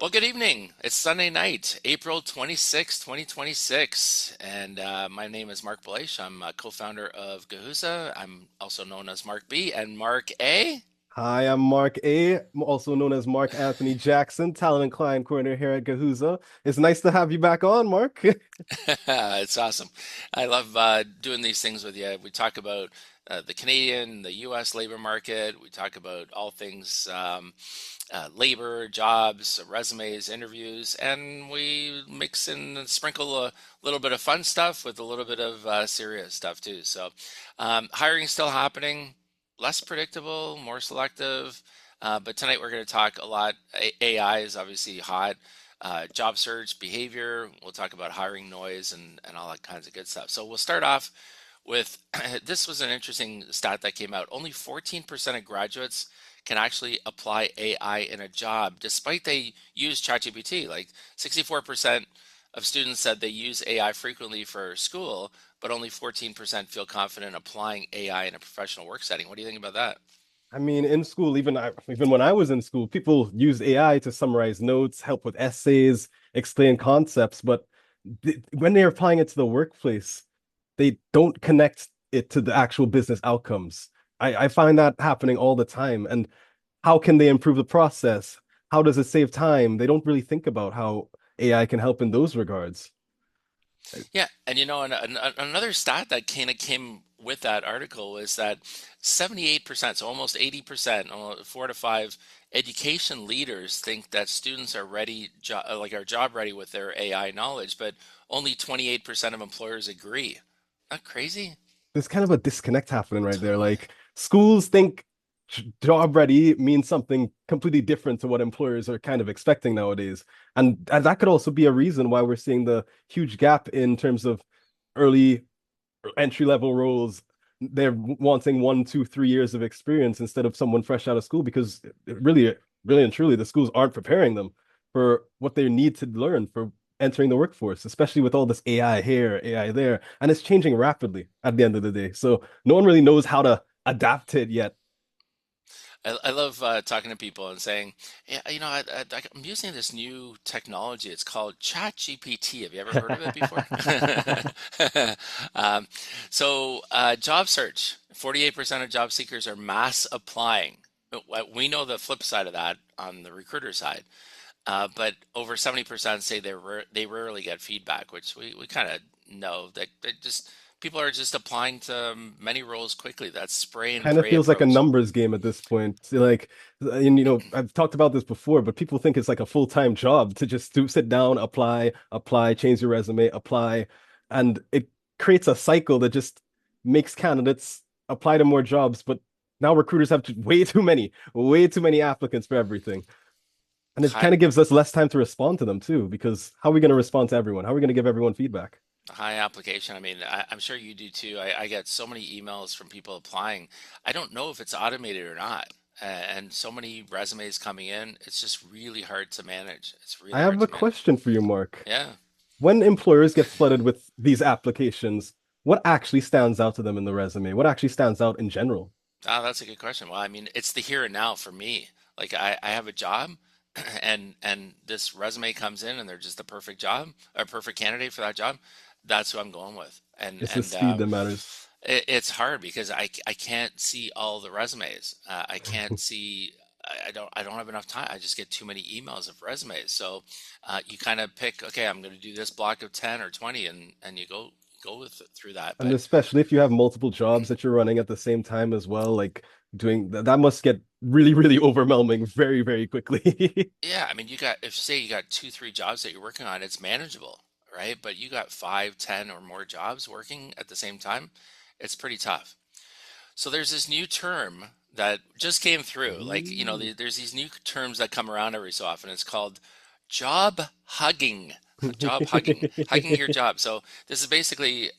Well, good evening. It's Sunday night, April 26th, 2026. And my name is Marc Belaiche. I'm a co-founder of Guhuza. I'm also known as Mark B and Mark A. Hi, I'm Mark A, also known as Marc-Anthony Jackson, talent and client coordinator here at Guhuza. It's nice to have you back on, Mark. It's awesome. I love doing these things with you. We talk about the Canadian, the US labor market. We talk about all things labor, jobs, resumes, interviews, and we mix in and sprinkle a little bit of fun stuff with a little bit of serious stuff too. So, hiring is still happening, less predictable, more selective. But tonight we're going to talk a lot. AI is obviously hot. Job search, behavior. We'll talk about hiring noise and all that kinds of good stuff. So we'll start off with this was an interesting stat that came out. Only 14% of graduates can actually apply AI in a job, despite they use ChatGPT. Like 64% of students said they use AI frequently for school, but only 14% feel confident applying AI in a professional work setting. What do you think about that? I mean, in school, even when I was in school, people used AI to summarize notes, help with essays, explain concepts, but when they're applying it to the workplace, they don't connect it to the actual business outcomes. I find that happening all the time. And how can they improve the process? How does it save time? They don't really think about how AI can help in those regards. Yeah, and another stat that kind of came with that article is that 78%, so almost 80%, four to five education leaders think that students are ready, are job ready with their AI knowledge, but only 28% of employers agree. Not crazy? There's kind of a disconnect happening right there. Like schools think job ready means something completely different to what employers are kind of expecting nowadays. And that could also be a reason why we're seeing the huge gap in terms of early entry level roles. They're wanting 1, 2, 3 years of experience instead of someone fresh out of school because really and truly, the schools aren't preparing them for what they need to learn for entering the workforce, especially with all this AI here, AI there, and it's changing rapidly at the end of the day. So no one really knows how to adapt it yet. I love talking to people and saying, yeah, I'm using this new technology. It's called ChatGPT. Have you ever heard of it before? um, Job search. 48% of job seekers are mass applying. We know the flip side of that on the recruiter side. But over 70% say they rarely get feedback, which we kind of know that just people are just applying to many roles quickly. That's spray and Kind of pray feels like a approach. numbers game at this point. So, like, and I've talked about this before, but people think it's like a full-time job to just sit down, apply, change your resume, apply, and it creates a cycle that just makes candidates apply to more jobs. But now recruiters have way too many applicants for everything. And it High, kind of gives us less time to respond to them too, because how are we going to respond to everyone? How are we going to give everyone feedback? high application. I mean, I'm sure you do too. I get so many emails from people applying. I don't know if it's automated or not. And so many resumes coming in, it's just really hard to manage. It's I really hard have a to manage. question for you, Mark. Yeah. When employers get flooded with these applications, what actually stands out to them in the resume? What actually stands out in general? Oh, that's a good question. Well, I mean, it's the here and now for me. Like I have a job and this resume comes in and they're just the perfect job or perfect candidate for that job. That's who I'm going with. And It's the and speed that matters. it's hard because I can't see all the resumes. I can't see I don't have enough time. I just get too many emails of resumes. So you kind of pick, okay, I'm going to do this block of 10 or 20 and you go with through that. And But especially if you have multiple jobs that you're running at the same time as well, like doing that must get really overwhelming very quickly. yeah, I mean, you got, if say you got two, three jobs that you're working on, it's manageable, right? But you got five, 10 or more jobs working at the same time, it's pretty tough. So there's this new term that just came through. Like, Ooh. there's these new terms that come around every so often. It's called job hugging. Job hugging, hugging your job. So this is basically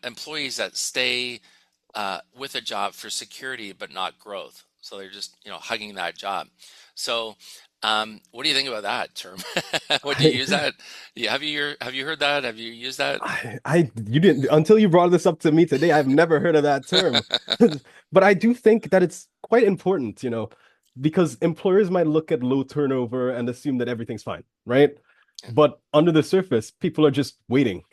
employees that stay with a job for security but not growth. So they're just, hugging that job. So, what do you think about that term? Would you I, use that? Yeah, have you heard that? Have you used that? you didn't until you brought this up to me today. I've never heard of that term, but I do think that it's quite important. because employers might look at low turnover and assume that everything's fine, right? Yeah. But under the surface, people are just waiting,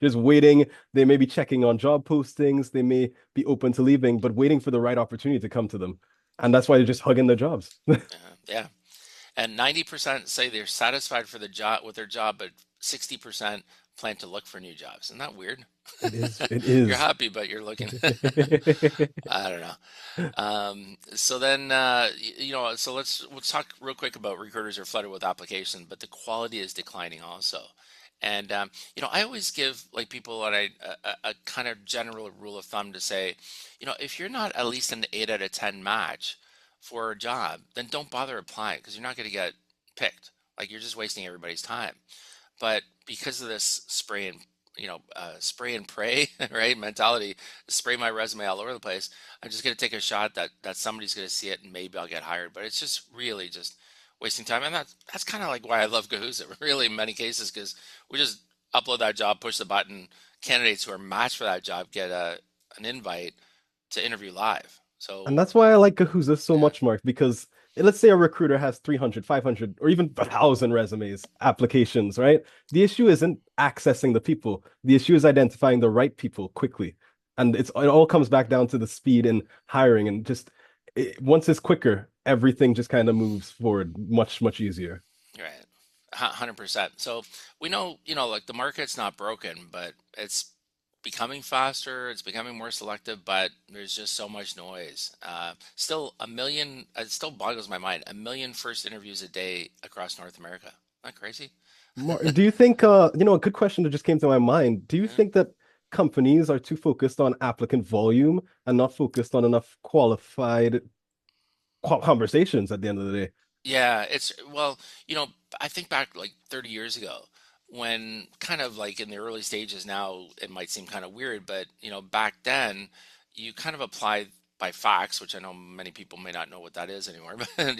just waiting. They may be checking on job postings. They may be open to leaving, but waiting for the right opportunity to come to them. And that's why they're just hugging their jobs. Yeah. And 90% say they're satisfied for the job with their job, but 60% plan to look for new jobs. Isn't that weird? It is. It You're is. happy, but you're looking. I don't know. So then, so let's talk real quick about recruiters are flooded with applications, but the quality is declining also. And I always give like people a kind of general rule of thumb to say, if you're not at least an 8 out of 10 match for a job, then don't bother applying because you're not going to get picked. Like you're just wasting everybody's time. But because of this spray and pray, right, mentality, spray my resume all over the place, I'm just going to take a shot that somebody's going to see it and maybe I'll get hired. But it's just really just wasting time. And that's kind of like why I love Guhuza, really, in many cases, because we just upload that job, push the button. Candidates who are matched for that job get an invite to interview live. And So, that's why I like Guhuza so yeah, much, Mark, because let's say a recruiter has 300, 500, or even 1,000 resumes, applications, right? The issue isn't accessing the people. The issue is identifying the right people quickly. And it all comes back down to the speed in hiring and just once it's quicker, everything just kind of moves forward much, much easier. right. 100%. So we know, like the market's not broken, but it's becoming faster, it's becoming more selective, but there's just so much noise. Still a million, it still boggles my mind, a million first interviews a day across North America. Isn't that crazy? Do you think, a good question that just came to my mind. Do you Yeah. think that companies are too focused on applicant volume and not focused on enough qualified conversations at the end of the day? Yeah, well, I think back like 30 years ago when kind of like in the early stages now, it might seem kind of weird, but back then you kind of applied by fax, which I know many people may not know what that is anymore, but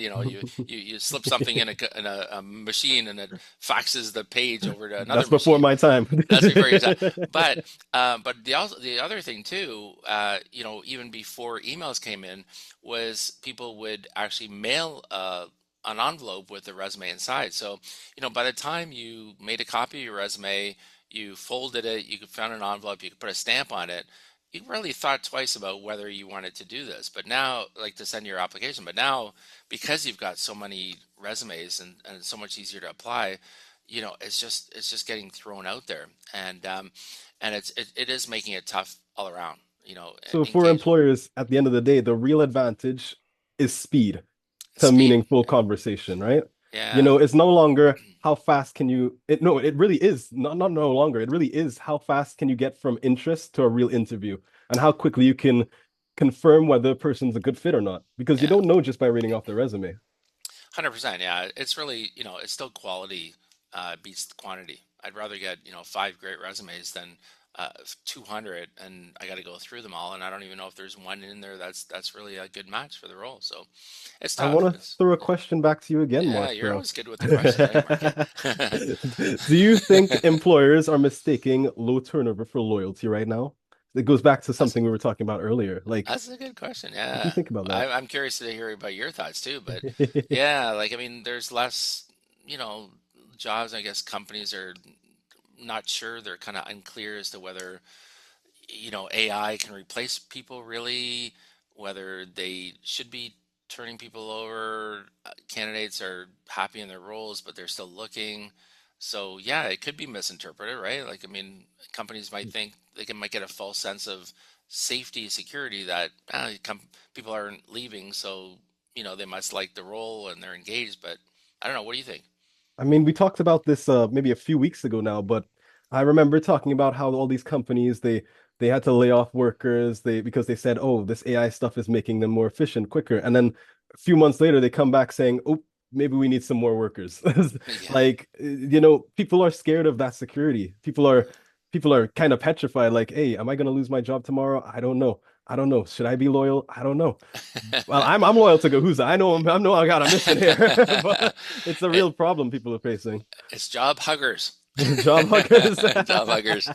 you slip something in a machine and it faxes the page over to another That's before machine. my time. That's before your time. But the other thing too, even before emails came in, was people would actually mail an envelope with the resume inside. So, by the time you made a copy of your resume, you folded it, you could found an envelope, you could put a stamp on it. You really thought twice about whether you wanted to do this. But now, like to send your application, but now because you've got so many resumes and it's so much easier to apply, it's just getting thrown out there, and it is making it tough all around. So for Engagement, employers, at the end of the day, the real advantage is speed to speed. meaningful conversation, right? Yeah, It's no longer how fast can you it no, it really is not no longer. It really is how fast can you get from interest to a real interview and how quickly you can confirm whether a person's a good fit or not. Because you yeah, don't know just by reading off their resume. 100%. Yeah, it's really, it's still quality beats the quantity. I'd rather get, five great resumes than 200, and I got to go through them all, and I don't even know if there's one in there that's really a good match for the role. So it's I tough. want to throw a question back to you again, Yeah, Mark, you're though. always good with the questions, right, Marky? Do you think employers are mistaking low turnover for loyalty right now? It goes back to That's something we were talking about earlier. Like, That's a good question. what do you Yeah. think about that? I'm curious to hear about your thoughts too, but yeah, like I mean, there's less, you know, jobs. I guess companies are not sure. They're kind of unclear as to whether, AI can replace people really, whether they should be turning people over. Candidates are happy in their roles, but they're still looking. So yeah, it could be misinterpreted, right? Like, I mean, companies might think might get a false sense of safety, security that people aren't leaving, so they must like the role and they're engaged. But I don't know. What do you think? I mean, we talked about this maybe a few weeks ago now, but I remember talking about how all these companies they had to lay off workers they because they said, "Oh, this AI stuff is making them more efficient, quicker." And then a few months later they come back saying, "Oh, maybe we need some more workers." Yeah. Like, people are scared of that security. People are kind of petrified like, "Hey, am I going to lose my job tomorrow? I don't know. I don't know. Should I be loyal? I don't know." Well, I'm loyal to Guhuza. I know I got a mission here, but it's a It, real problem people are facing. it's job huggers. Job huggers. Job huggers.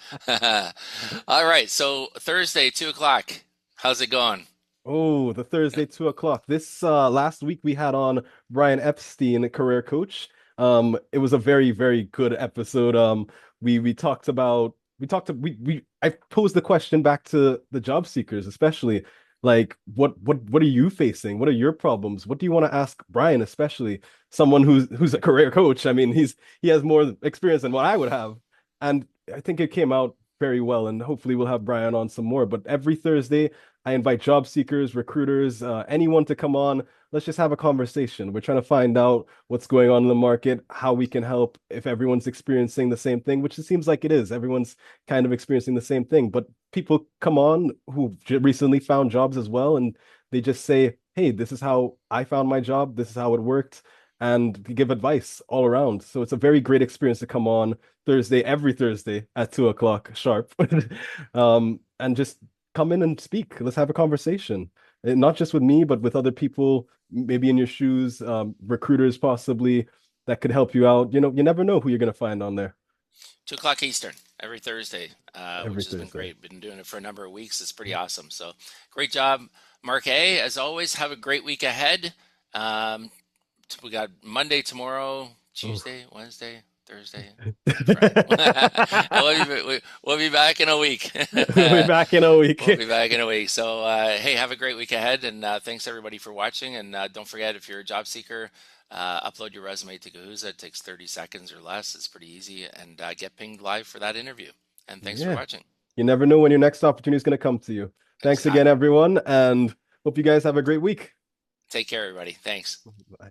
All right. So Thursday, 2 o'clock. How's it going? Oh, the Yep. Thursday 2 o'clock. This last week we had on Brian Epstein, career coach. It was a very, very good episode. We talked about we I posed the question back to the job seekers, especially like what are you facing? What are your problems? What do you want to ask Brian, especially someone who's a career coach? I mean, he has more experience than what I would have. And I think it came out very well, and hopefully we'll have Brian on some more. But every Thursday I invite job seekers, recruiters, anyone to come on. Let's just have a conversation. We're trying to find out what's going on in the market, how we can help if everyone's experiencing the same thing, which it seems like it is. Everyone's kind of experiencing the same thing, but people come on who recently found jobs as well, and they just say, "Hey, this is how I found my job. This is how it worked." And give advice all around. So it's a very great experience to come on Thursday, every Thursday at 2 o'clock sharp. And just come in and speak. Let's have a conversation. And not just with me, but with other people, maybe in your shoes, recruiters possibly that could help you out. You never know who you're going to find on there 2 o'clock Eastern every Thursday, every which has been Thursday. great. Been doing it for a number of weeks. It's pretty awesome. So great job, Mark A. As always, have a great week ahead. Um, we got Monday tomorrow, Oh. Tuesday, Wednesday, Thursday, Friday. We'll be back in a week. We'll be back in a week. We'll be back in a week. So, hey, have a great week ahead, and thanks everybody for watching. And don't forget, if you're a job seeker, upload your resume to Guhuza. It takes 30 seconds or less. It's pretty easy, and get pinged live for that interview. And thanks for Yeah. watching. You never know when your next opportunity is going to come to you. Thanks again, Exactly. everyone, and hope you guys have a great week. Take care, everybody. Thanks. Bye.